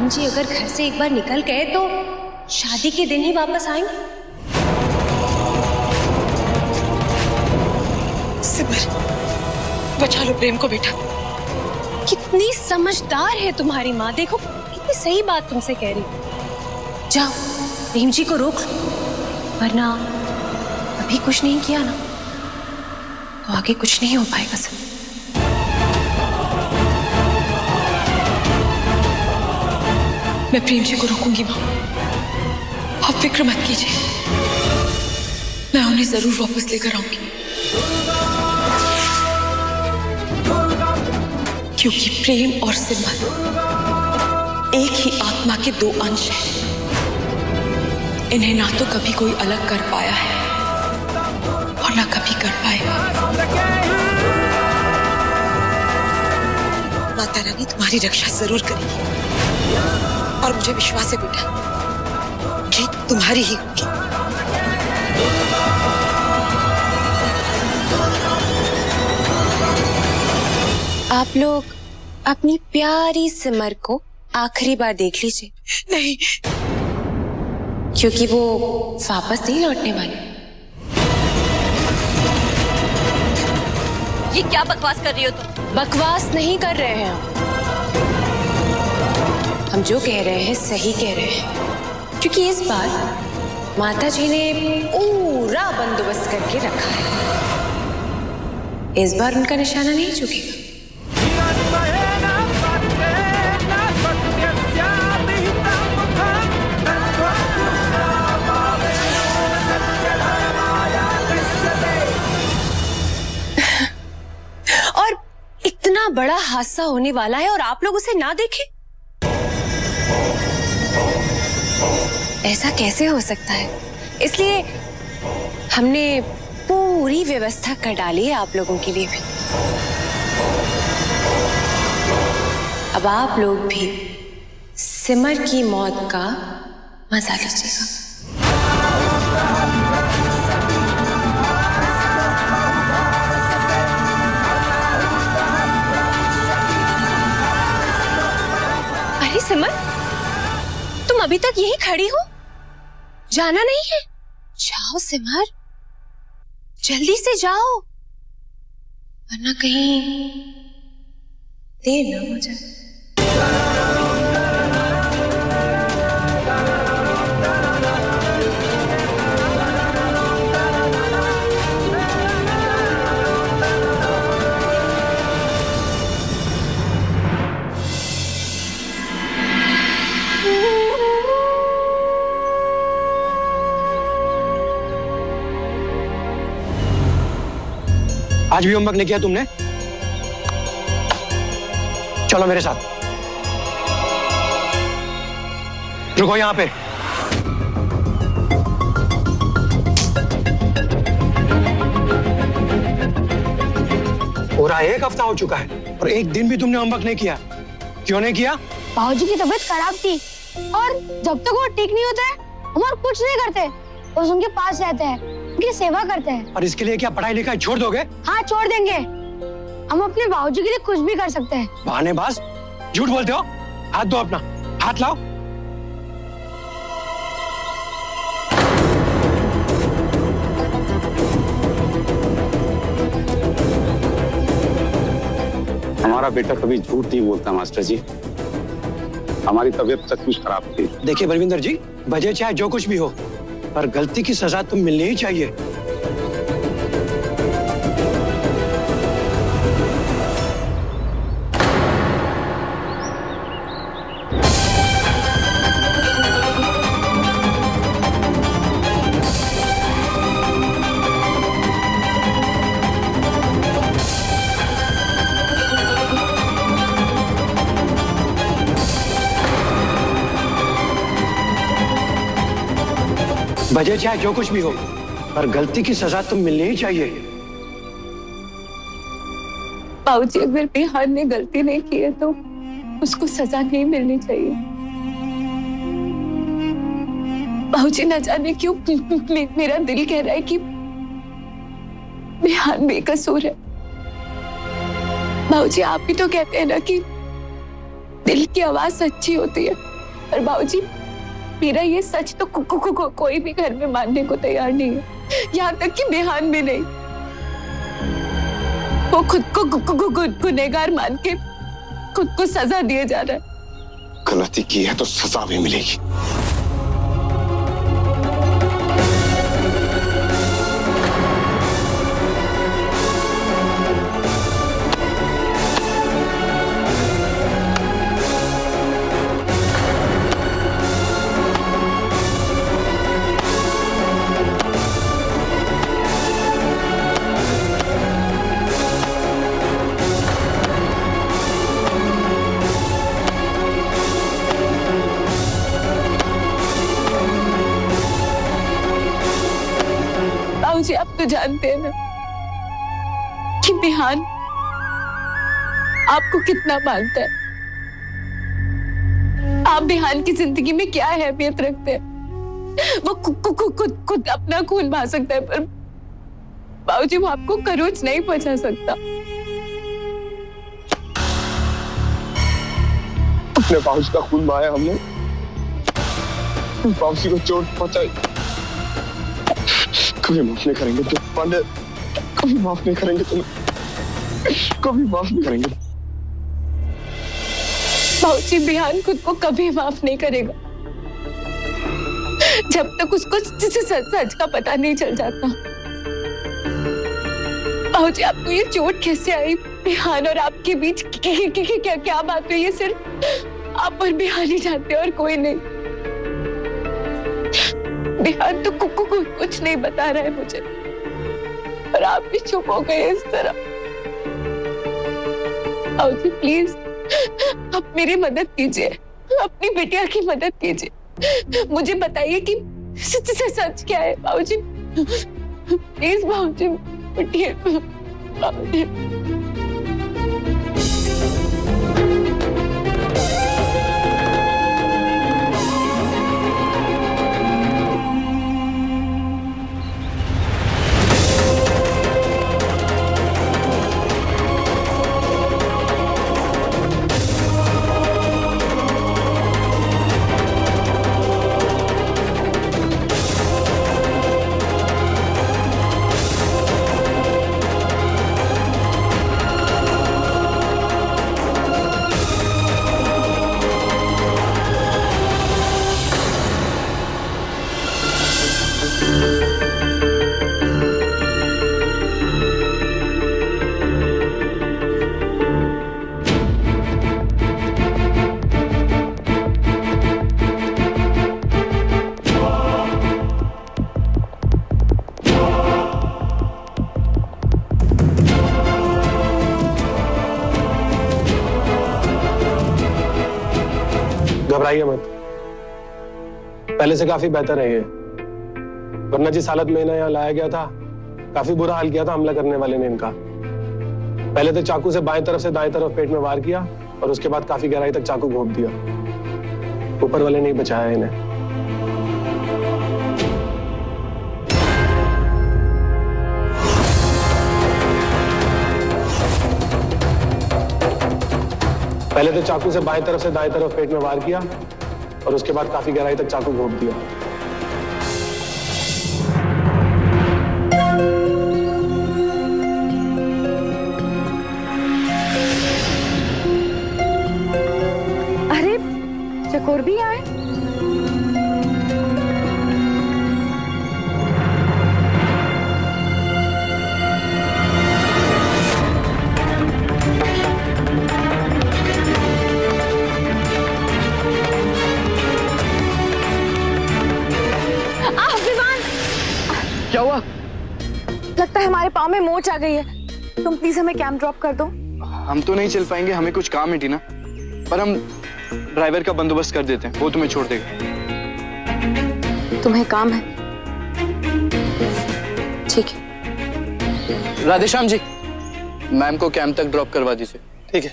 प्रेम जी अगर घर से एक बार निकल गए तो शादी के दिन ही वापस आएंगे। सिमर, बचा लो प्रेम को बेटा। कितनी समझदार है तुम्हारी माँ, देखो कितनी सही बात तुमसे कह रही। जाओ प्रेम जी को रोक लो, वरना अभी कुछ नहीं किया ना तो आगे कुछ नहीं हो पाएगा सब। मैं प्रेम जी को रोकूंगी माँ, आप फिक्र मत कीजिए, मैं उन्हें जरूर वापस लेकर आऊंगी। क्योंकि प्रेम और सिमर एक ही आत्मा के दो अंश हैं। इन्हें ना तो कभी कोई अलग कर पाया है और ना कभी कर पाएगा। माता रानी तुम्हारी रक्षा जरूर करेगी और मुझे विश्वास है बेटा, जीत तुम्हारी ही होगी। आप लोग अपनी प्यारी सिमर को आखिरी बार देख लीजिए। नहीं, क्योंकि वो वापस नहीं लौटने वाली। ये क्या बकवास कर रही हो तुम? बकवास नहीं कर रहे हैं हम जो कह रहे हैं सही कह रहे हैं, क्योंकि इस बार माता जी ने पूरा बंदोबस्त करके रखा है। इस बार उनका निशाना नहीं झुकेगा। और इतना बड़ा हादसा होने वाला है और आप लोग उसे ना देखें, ऐसा कैसे हो सकता है? इसलिए हमने पूरी व्यवस्था कर डाली है आप लोगों के लिए भी। अब आप लोग भी सिमर की मौत का मजा लीजिएगा। अरे सिमर, तुम अभी तक यहीं खड़ी हो? जाना नहीं है? जाओ सिमर, जल्दी से जाओ, वरना कहीं देर ना हो जाए। आज भी होमवर्क नहीं किया तुमने? चलो मेरे साथ, रुको यहां पे। पूरा एक हफ्ता हो चुका है और एक दिन भी तुमने होमवर्क नहीं किया। क्यों नहीं किया? बाबूजी की तबीयत खराब थी और जब तक वो ठीक नहीं होता है हम और कुछ नहीं करते, बस उनके पास रहते हैं, उनकी सेवा करते हैं। और इसके लिए क्या पढ़ाई लिखाई छोड़ दोगे? हाँ छोड़ देंगे, हम अपने बाबूजी के लिए कुछ भी कर सकते हैं। बहानेबाज, झूठ बोलते हो। हाथ दो, अपना हाथ लाओ। हमारा बेटा कभी झूठ नहीं बोलता मास्टर जी, हमारी तबीयत सचमुच खराब थी। देखिए बलविंदर जी, वजह चाहे जो कुछ भी हो, पर गलती की सजा तो मिलनी ही चाहिए। वजह चाहे जो कुछ भी हो, पर गलती की सजा तो मिलनी ही चाहिए। बाबूजी, अगर बिहार ने गलती नहीं की है तो उसको सजा नहीं मिलनी चाहिए। बाबूजी, न जाने क्यों मेरा दिल कह रहा है कि बिहार बेकसूर है। बाबूजी, आप भी तो कहते हैं ना कि दिल की आवाज सच्ची होती है। पर बाबूजी मेरा ये सच तो कोई भी घर में मानने को तैयार नहीं है, यहाँ तक कि बिहान भी नहीं। वो खुद को गुनहगार मान के खुद को सजा दिए जा रहा है। गलती की है तो सजा भी मिलेगी। बाबूजी आप तो जानते हैं ना कि बिहान आपको कितना मानता है। आप बिहान की जिंदगी में क्या अहमियत रखते हैं। वो खुद अपना खून बहा सकता है, पर बाबूजी वो आपको खरोच नहीं पहुंचा सकता। अपने बाबूजी का खून बहाया हमने, बाबूजी को चोट पहुंचाई। कभी माफ नहीं करेंगे तुम पांडे, कभी माफ नहीं करेंगे तुम्हें, कभी माफ नहीं करेंगे। बाबूजी बिहान खुद को कभी माफ नहीं करेगा जब तक उसको सच का पता नहीं चल जाता। बाबूजी आपको ये चोट कैसे आई? बिहान और आपके बीच क्या बात हुई? ये सिर्फ आप और बिहान ही जानते हैं और कोई नहीं। बिहान तो कुछ नहीं बता रहा है मुझे, और आप भी चुप हो गए इस तरह। बाबूजी प्लीज आप मेरी मदद कीजिए, अपनी बिटिया की मदद कीजिए, मुझे बताइए कि सच क्या है। बाबूजी प्लीज बाबूजी उठिए। बाबूजी घबराइए मत, पहले से काफी बेहतर है ये। वरना जिस हालत में इन्हें यहाँ लाया गया था, काफी बुरा हाल किया था हमला करने वाले ने इनका। पहले तो चाकू से बाएं तरफ से दाएं तरफ पेट में वार किया, और उसके बाद काफी गहराई तक चाकू घोंप दिया। ऊपर वाले नहीं बचाया इन्हें। पहले तो चाकू से बाएं तरफ से दाएं तरफ पेट में वार किया, और उसके बाद काफी गहराई तक चाकू घोंप दिया। अरे चकोर भी आए। क्या हुआ? लगता है हमारे पाँव में मोच आ गई है। तुम प्लीज हमें कैंप ड्रॉप कर दो। हम तो नहीं चल पाएंगे, हमें कुछ काम है टीना, पर हम ड्राइवर का बंदोबस्त कर देते हैं, वो तुम्हें छोड़ देगा। तुम्हें काम है? ठीक है। राधेश्याम जी, मैम को कैंप तक ड्रॉप करवा दीजिए। ठीक है।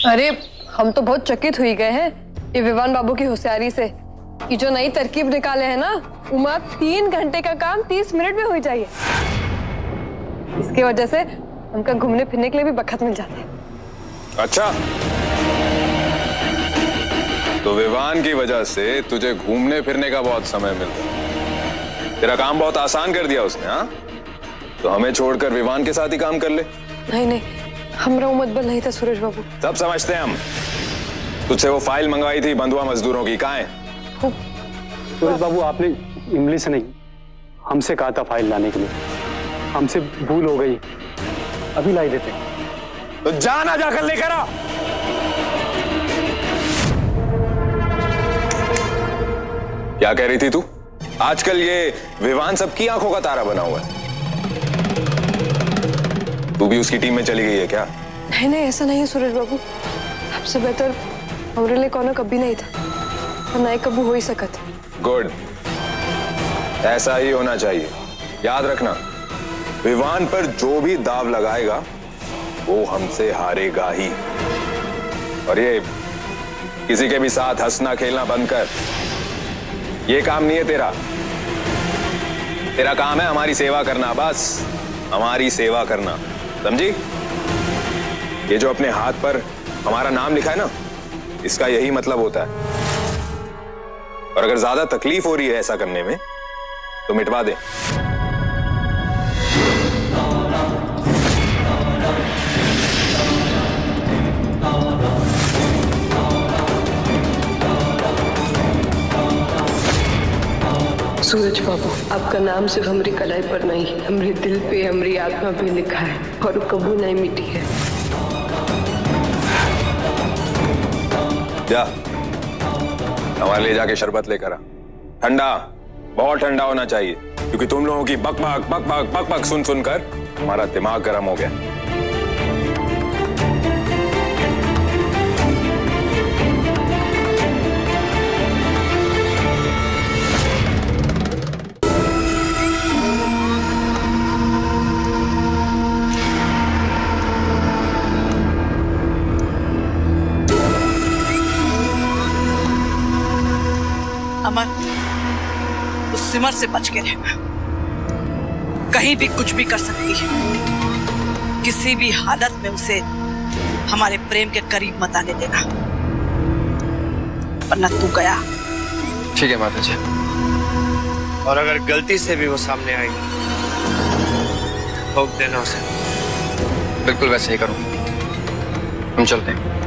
अरे हम तो बहुत चकित हुई गए हैं ये विवान बाबू की होशियारी से। कि जो नई तरकीब निकाले हैं ना, उमा 3 घंटे का काम 30 मिनट में हो जाइए। इसकी वजह से उनका घूमने फिरने के लिए भी वक्त मिल जाता है। अच्छा तो विवान की वजह से तुझे घूमने फिरने का बहुत समय मिल रहा। तेरा काम बहुत आसान कर दिया उसने, हाँ? तो हमें छोड़कर विवान के साथ ही काम कर ले। नहीं नहीं, हमरा उम्मत बल नहीं था सूरज बाबू। सब समझते हैं हम। तुझसे वो फाइल मंगवाई थी बंधुआ मजदूरों की, कहाँ है? सूरज बाबू, आपने इमली से नहीं हमसे कहा था फाइल लाने के लिए। हमसे भूल हो गई, अभी लाई देते। तो जाना जाकर लेकर आ। क्या कह रही थी तू? आजकल ये विवान सबकी आंखों का तारा बना हुआ है। तू भी उसकी टीम में चली गई है क्या? नहीं नहीं, ऐसा नहीं है सूरज बाबू। आपसे बेहतर हमारे लिए कौन कभी नहीं था और ना ही कभी हो ही सकत। गुड, ऐसा ही होना चाहिए। याद रखना, विवान पर जो भी दाव लगाएगा वो हमसे हारेगा ही। और ये किसी के भी साथ हंसना खेलना बंद कर। ये काम नहीं है तेरा। तेरा काम है हमारी सेवा करना, बस हमारी सेवा करना, समझी? ये जो अपने हाथ पर हमारा नाम लिखा है ना, इसका यही मतलब होता है। और अगर ज्यादा तकलीफ हो रही है ऐसा करने में तो मिटवा दे। सूरज बाबू, आपका नाम सिर्फ हमारी कलाई पर नहीं, हमारे दिल पे, हमारी आत्मा पे लिखा है और कभी नहीं मिटी है। जा, हमारे लिए जाके शरबत लेकर आ। ठंडा, बहुत ठंडा होना चाहिए, क्योंकि तुम लोगों की बकबक बकबक बकबक सुन सुनकर हमारा दिमाग गर्म हो गया। अमन, उस सिमर से बच के रहना। कहीं भी कुछ भी कर सकती है। किसी भी हालत में उसे हमारे प्रेम के करीब मत आने देना, वरना तू गया। ठीक है माता जी। और अगर गलती से भी वो सामने आई, ठोक देना उसे। बिल्कुल वैसे ही करूँ। हम चलते हैं।